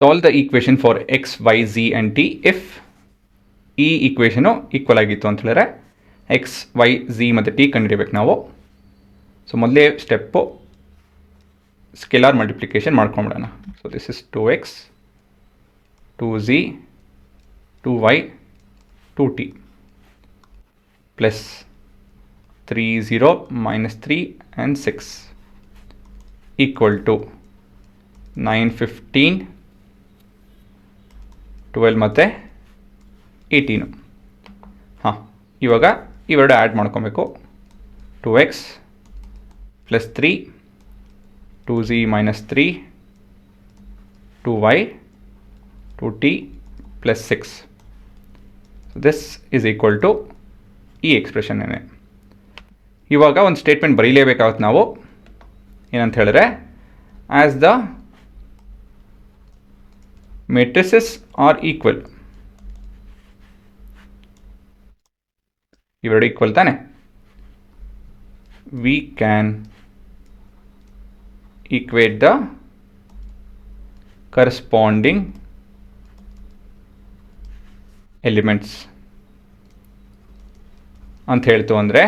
Solve the equation for x y z and t if ಈ equation equal ಆಗಿತ್ತು ಅಂತ ಹೇಳಿದ್ರೆ ಎಕ್ಸ್ ವೈ ಝಿ ಮತ್ತು ಟಿ ಕಂಡುಹಿಡಿಬೇಕು ನಾವು. ಸೊ ಮೊದಲೇ ಸ್ಟೆಪ್ಪು ಸ್ಕೆಲಾರ್ ಮಲ್ಟಿಪ್ಲಿಕೇಶನ್ ಮಾಡ್ಕೊಂಬಿಡೋಣ. So this is 2x 2z 2y 2t plus 3 0 minus 3 and 6 equal to 9 15 12 ಮತ್ತು 18. ಇವಾಗ ಇವೆರಡು ಆ್ಯಡ್ ಮಾಡ್ಕೊಬೇಕು. 2x plus 3 2z minus 3 2y 2t plus 6. So this is equal to ಈ ಎಕ್ಸ್ಪ್ರೆಷನ್ ಏನೇ. ಇವಾಗ ಒಂದು ಸ್ಟೇಟ್ಮೆಂಟ್ ಬರೀಲೇಬೇಕಾಗುತ್ತೆ ನಾವು. ಏನಂತ ಹೇಳಿದ್ರೆ ಆ್ಯಸ್ ದ ಮೆಟ್ರಿಸಸ್ ಆರ್ ಈಕ್ವಲ್, ಇವೆರಡು ಈಕ್ವಲ್ ತಾನೆ, we can equate the corresponding elements ಅಂತ ಹೇಳ್ತು. ಅಂದರೆ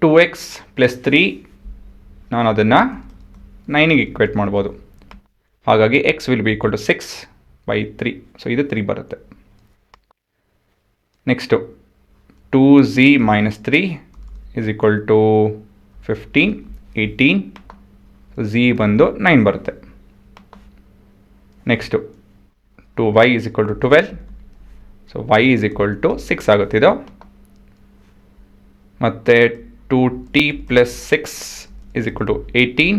2x ಪ್ಲಸ್ 3 ನಾನು ಅದನ್ನು 9ಗೆ ಈಕ್ವೇಟ್ ಮಾಡ್ಬೋದು. ಹಾಗಾಗಿ x will be equal to 6/3. So ಇದು 3 ಬರುತ್ತೆ. Next 2z minus 3 is equal to 15 18. So z ಬಂದು 9 ಬರುತ್ತೆ. Next 2y is equal to 12. So y is equal to 6 ಆಗುತ್ತಿದ್ದು. ಮತ್ತು 2t plus 6 is equal to 18.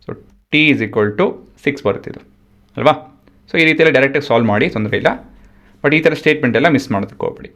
So t is equal to 6 ಬರುತ್ತಿದ್ದು ಅಲ್ವಾ. So ಈ ರೀತಿಯಲ್ಲಿ ಡೈರೆಕ್ಟಾಗಿ ಸಾಲ್ವ್ ಮಾಡಿ, ತೊಂದರೆ ಇಲ್ಲ. ಬಟ್ ಈ ಥರ ಸ್ಟೇಟ್ಮೆಂಟ್ ಎಲ್ಲ ಮಿಸ್ ಮಾಡೋದಕ್ಕೆ ಹೋಗ್ಬೇಡಿ.